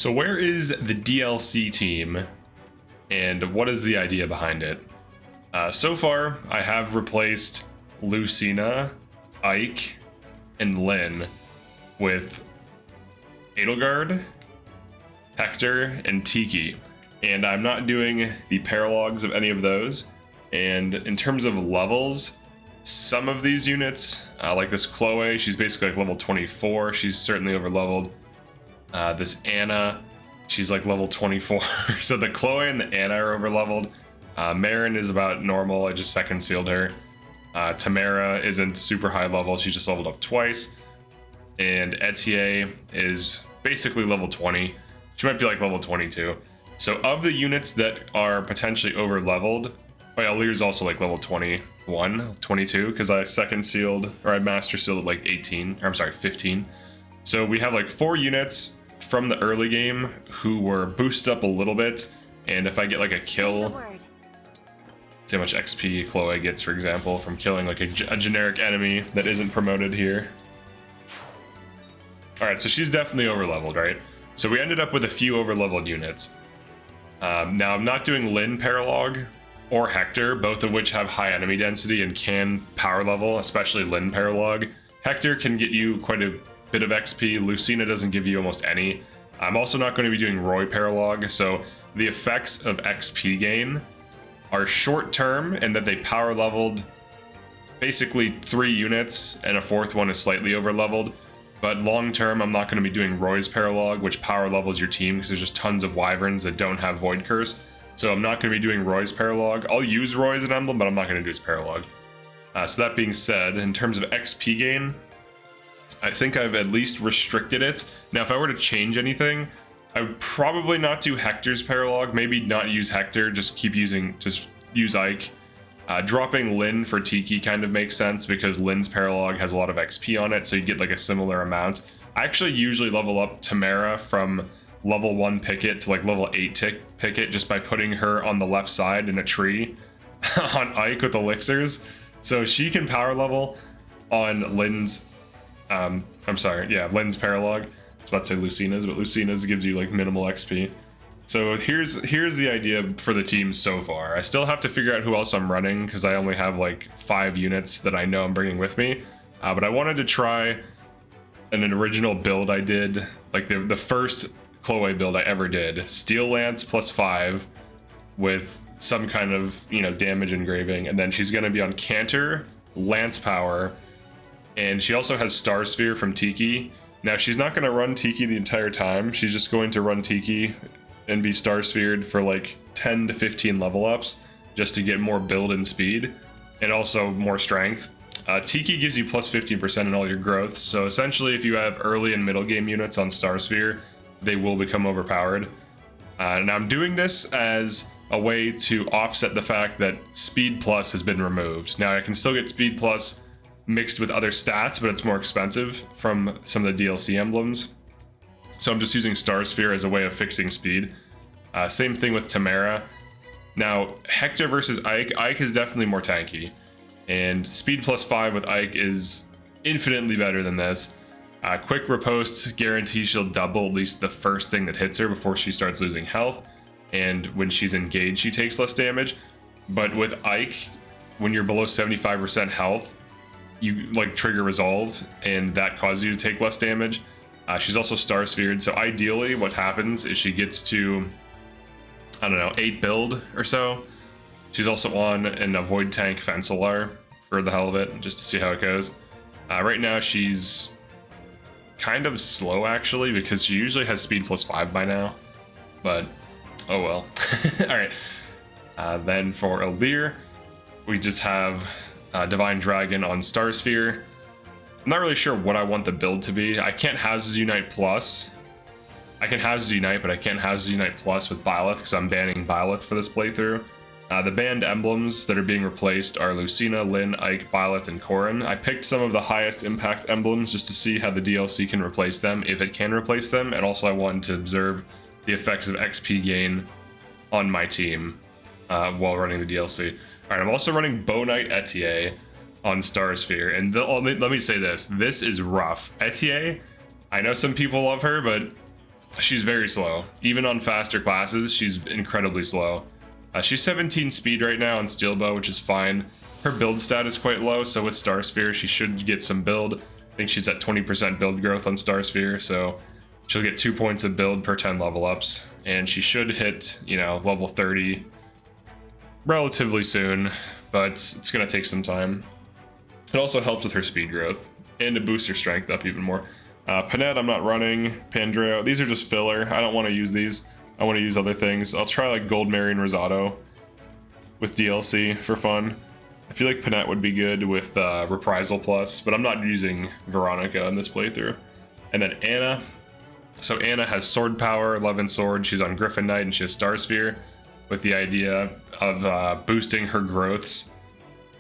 So where is the DLC team, and what is the idea behind it? So far, I have replaced Lucina, Ike, and Lyn with Edelgard, Hector, and Tiki. And I'm not doing the paralogs of any of those. And in terms of levels, some of these units, like this Chloe, she's basically like level 24. She's certainly over leveled. This Anna, she's like level 24. So the Chloe and the Anna are over leveled. Marin is about normal. I just second sealed her. Tamara isn't super high level. She just leveled up twice. And Etier is basically level 20. She might be like level 22. So of the units that are potentially over leveled, well, Lear's also like level 21, 22, because I second sealed, or I master sealed at like 18, or I'm sorry, 15. So we have like 4 units from the early game who were boosted up a little bit. And if I get like a kill, see how much XP Chloe gets, for example, from killing like a generic enemy that isn't promoted here. All right, so she's definitely over leveled, right? So we ended up with a few over leveled units. Now I'm not doing Lyn Paralog or Hector, both of which have high enemy density and can power level, especially Lyn Paralog. Hector can get you quite a bit of XP. Lucina doesn't give you almost any. I'm also not going to be doing Roy Paralog, so the effects of XP gain are short term and that they power leveled basically 3 units and a 4th one is slightly over leveled. But long term, I'm not going to be doing Roy's Paralog, which power levels your team because there's just tons of wyverns that don't have Void Curse. So I'm not going to be doing Roy's Paralog. I'll use Roy as an emblem, but I'm not going to do his Paralog. So that being said, in terms of XP gain, I think I've at least restricted it. Now, if I were to change anything, I would probably not do Hector's Paralog. Maybe not use Hector, just use Ike. Dropping Lyn for Tiki kind of makes sense because Lyn's Paralog has a lot of XP on it, so you get like a similar amount. I actually usually level up Tamara from level 1 Picket to like level 8 Picket just by putting her on the left side in a tree on Ike with elixirs. So she can power level on Lyn's, Lyn's Paralog. I was about to say Lucina's, but Lucina's gives you like minimal XP. So here's the idea for the team so far. I still have to figure out who else I'm running because I only have like 5 units that I know I'm bringing with me. But I wanted to try an original build I did, like the first Chloe build I ever did. Steel Lance +5 with some kind of, damage engraving. And then she's going to be on Canter, Lance Power, and she also has Star Sphere from Tiki. Now she's not going to run Tiki the entire time. She's just going to run Tiki and be Star Sphered for like 10 to 15 level ups just to get more build and speed and also more strength. Tiki gives you plus 15% in all your growth, so essentially if you have early and middle game units on Star Sphere, they will become overpowered. And I'm doing this as a way to offset the fact that Speed Plus has been removed. Now I can still get Speed Plus mixed with other stats, but it's more expensive from some of the DLC emblems. So I'm just using Star Sphere as a way of fixing speed. Same thing with Tamara. Now, Hector versus Ike. Ike is definitely more tanky. And speed +5 with Ike is infinitely better than this. Quick Riposte guarantees she'll double at least the first thing that hits her before she starts losing health. And when she's engaged, she takes less damage. But with Ike, when you're below 75% health, you like trigger Resolve, and that causes you to take less damage. She's also Star Sphered, so ideally what happens is she gets to, 8 build or so. She's also on an Avoid Tank Fencelar for the hell of it, just to see how it goes. Right now she's kind of slow actually, because she usually has speed +5 by now, but oh well. Alright, then for Eldir, we just have Divine Dragon on Star Sphere. I'm not really sure what I want the build to be. I can't Houses Unite Plus. I can Houses Unite, but I can't Houses Unite Plus with Byleth because I'm banning Byleth for this playthrough. The banned emblems that are being replaced are Lucina, Lyn, Ike, Byleth, and Corrin. I picked some of the highest impact emblems just to see how the DLC can replace them, if it can replace them, and also I wanted to observe the effects of XP gain on my team while running the DLC. Alright, I'm also running Bow Knight Etier on Star Sphere, and let me say this is rough. Etier, I know some people love her, but she's very slow. Even on faster classes, she's incredibly slow. She's 17 speed right now on Steel Bow, which is fine. Her build stat is quite low, so with Star Sphere, she should get some build. I think she's at 20% build growth on Star Sphere, so she'll get 2 points of build per 10 level ups. And she should hit, you know, level 30 relatively soon, but it's going to take some time. It also helps with her speed growth and to boost her strength up even more. Panette, I'm not running. Pandreo, these are just filler. I don't want to use these. I want to use other things. I'll try like Gold Mary and Rosado with DLC for fun. I feel like Panette would be good with Reprisal Plus, but I'm not using Veronica in this playthrough. And then Anna. So Anna has sword power, 11 sword. She's on Griffin Knight and she has Star Sphere with the idea of boosting her growths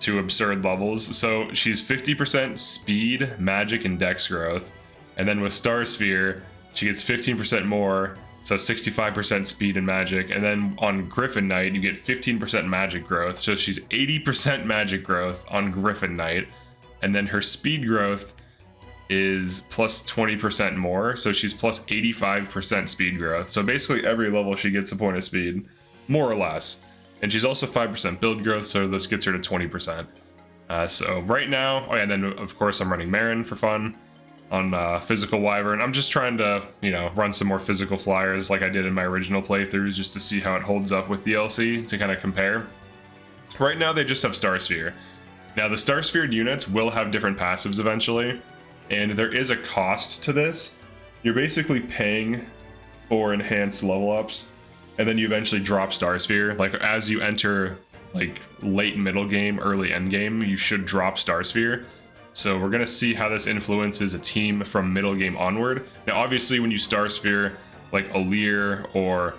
to absurd levels. So she's 50% speed, magic, and dex growth. And then with Star Sphere, she gets 15% more, so 65% speed and magic. And then on Griffin Knight, you get 15% magic growth. So she's 80% magic growth on Griffin Knight. And then her speed growth is plus 20% more. So she's plus 85% speed growth. So basically every level she gets a point of speed, more or less. And she's also 5% build growth, so this gets her to 20%. So right now, oh yeah, and then of course I'm running Marin for fun on Physical Wyvern. I'm just trying to, you know, run some more physical flyers like I did in my original playthroughs just to see how it holds up with DLC to kind of compare. Right now they just have Star Sphere. Now the Star Sphere units will have different passives eventually, and there is a cost to this. You're basically paying for enhanced level ups, and then you eventually drop Star Sphere. Like as you enter like late middle game, early end game, you should drop Star Sphere. So we're gonna see how this influences a team from middle game onward. Now obviously when you Star Sphere like Alir or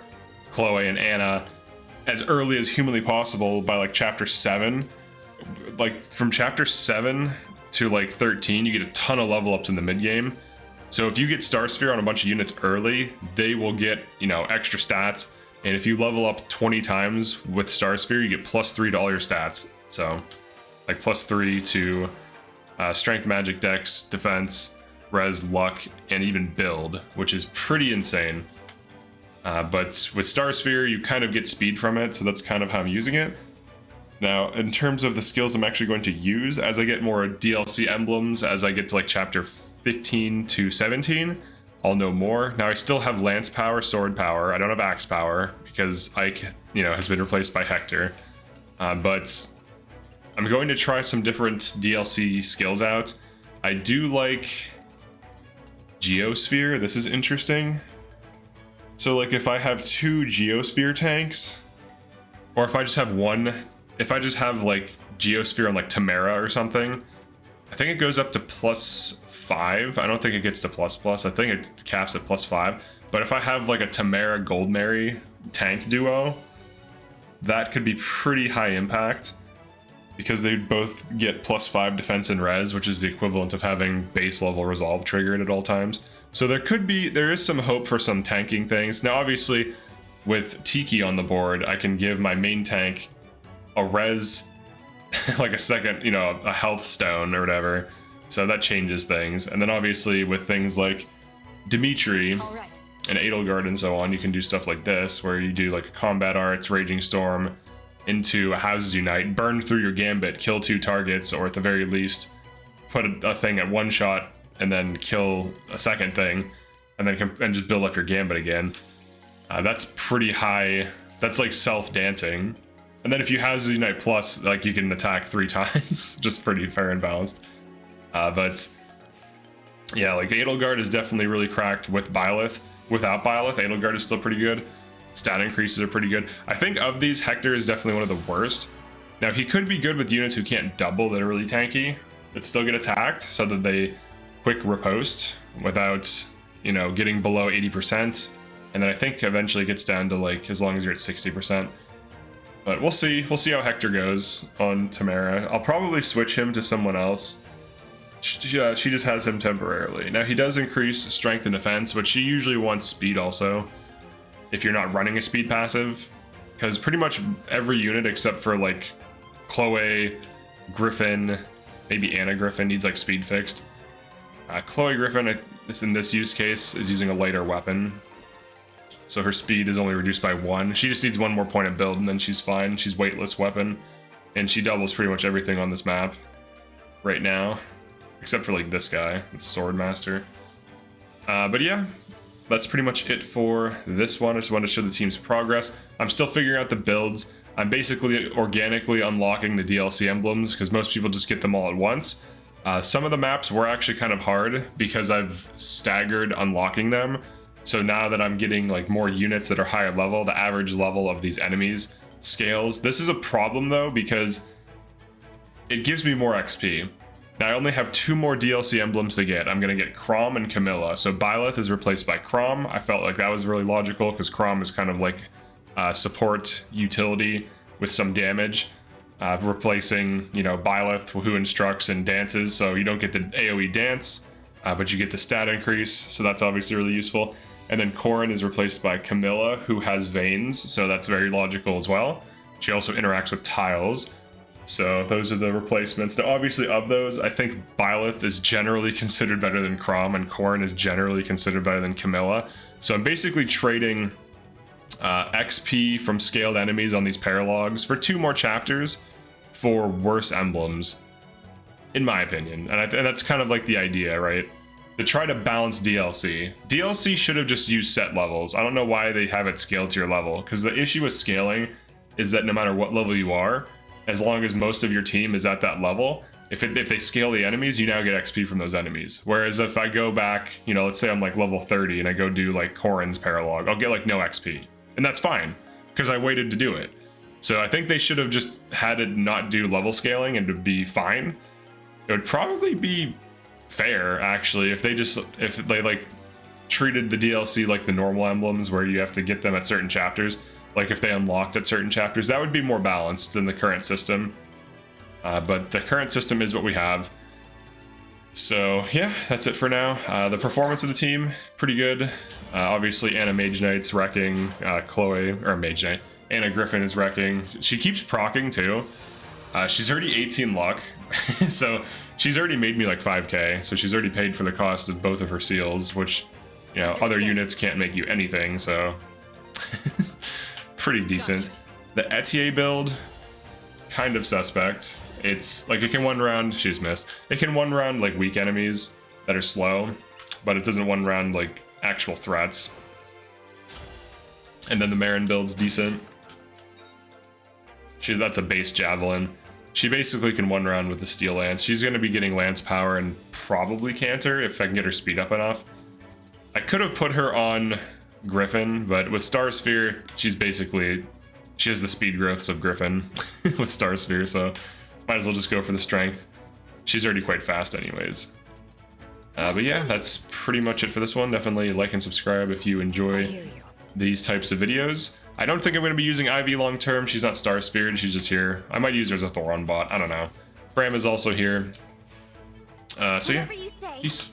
Chloe and Anna as early as humanly possible by like chapter 7, like from chapter 7 to like 13, you get a ton of level ups in the mid game. So if you get Star Sphere on a bunch of units early, they will get, you know, extra stats. And if you level up 20 times with Star Sphere, you get plus 3 to all your stats. So like plus 3 to strength, magic, dex, defense, res, luck, and even build, which is pretty insane. But with Star Sphere, you kind of get speed from it. So that's kind of how I'm using it. Now, in terms of the skills I'm actually going to use, as I get more DLC emblems, as I get to like chapter 15 to 17, I'll know more. Now I still have lance power, sword power. I don't have axe power because Ike, you know, has been replaced by Hector. But I'm going to try some different DLC skills out. I do like Geosphere. This is interesting. So like if I have 2 Geosphere tanks, or if I just have one, if I just have like Geosphere on like Tamara or something, I think it goes up to plus 5. I don't think it gets to plus. I think it caps at plus 5. But if I have like a Tamara Gold Mary tank duo, that could be pretty high impact because they both get plus 5 defense and res, which is the equivalent of having base level resolve triggered at all times. So there is some hope for some tanking things. Now obviously with Tiki on the board, I can give my main tank a res like a second, you know, a health stone or whatever. So that changes things. And then obviously with things like Dimitri and Edelgard and so on, you can do stuff like this, where you do like combat arts, Raging Storm into a Houses Unite, burn through your gambit, kill 2 targets, or at the very least, put a thing at 1 shot and then kill a second thing, and then just build up your gambit again. That's pretty high. That's like self-dancing. And then if you Houses Unite Plus, like you can attack 3 times, just pretty fair and balanced. But yeah, like Edelgard is definitely really cracked with Byleth. Without Byleth, Edelgard is still pretty good. Stat increases are pretty good. I think of these, Hector is definitely one of the worst. Now he could be good with units who can't double that are really tanky, but still get attacked so that they quick riposte without, you know, getting below 80%. And then I think eventually gets down to like, as long as you're at 60%. But we'll see. We'll see how Hector goes on Tamara. I'll probably switch him to someone else. She just has him temporarily. Now he does increase strength and defense, but she usually wants speed also, if you're not running a speed passive. Because pretty much every unit except for like Chloe, Griffin, maybe Anna Griffin needs like speed fixed. Chloe Griffin, in this use case, is using a lighter weapon. so her speed is only reduced by 1. She just needs 1 more point of build, and then she's fine. She's weightless weapon, and she doubles pretty much everything on this map right now, except for like this guy, the Sword Master. But yeah, that's pretty much it for this one. I just wanted to show the team's progress. I'm still figuring out the builds. I'm basically organically unlocking the DLC emblems because most people just get them all at once. Some of the maps were actually kind of hard because I've staggered unlocking them. So now that I'm getting like more units that are higher level, the average level of these enemies scales. This is a problem though because it gives me more XP. Now I only have 2 more DLC emblems to get. I'm going to get Chrom and Camilla. So Byleth is replaced by Chrom. I felt like that was really logical because Chrom is kind of like support utility with some damage. Replacing, you know, Byleth, who instructs and dances. So you don't get the AoE dance, but you get the stat increase. So that's obviously really useful. And then Corrin is replaced by Camilla, who has veins. So that's very logical as well. She also interacts with tiles. So those are the replacements. Now, obviously, of those, I think Byleth is generally considered better than Chrom, and Corrin is generally considered better than Camilla. So I'm basically trading XP from scaled enemies on these paralogs for 2 more chapters for worse emblems, in my opinion. And that's kind of like the idea, right? To try to balance DLC. DLC should have just used set levels. I don't know why they have it scaled to your level, because the issue with scaling is that no matter what level you are, as long as most of your team is at that level, if they scale the enemies, you now get XP from those enemies. Whereas if I go back, you know, let's say I'm like level 30 and I go do like Corrin's Paralog, I'll get like no XP. And that's fine, because I waited to do it. So I think they should have just had it not do level scaling and to be fine. It would probably be fair, actually, if they like treated the DLC like the normal emblems where you have to get them at certain chapters. Like if they unlocked at certain chapters, that would be more balanced than the current system. But the current system is what we have. So yeah, that's it for now. The performance of the team, pretty good. Obviously Anna Mage Knight's wrecking, Chloe, or Mage Knight, Anna Griffin is wrecking. She keeps proccing too. She's already 18 luck, so she's already made me like 5k, so she's already paid for the cost of both of her seals, which, you know, other units can't make you anything, so pretty decent. The Etier build, kind of suspect. It's like it can one round, she's missed. It can one round like weak enemies that are slow, but it doesn't one round like actual threats. And then the Marin build's decent. That's a base javelin. She basically can one round with the steel lance. She's going to be getting lance power and probably canter if I can get her speed up enough. I could have put her on Griffin, but with Star Sphere, she has the speed growths of Griffin with Star Sphere, so might as well just go for the strength. She's already quite fast anyways. But yeah, that's pretty much it for this one. Definitely like and subscribe if you enjoy these types of videos. I don't think I'm going to be using Ivy long term. She's not Star Sphered, she's just here. I might use her as a Thoron bot, I don't know. Bram is also here. So yeah, peace.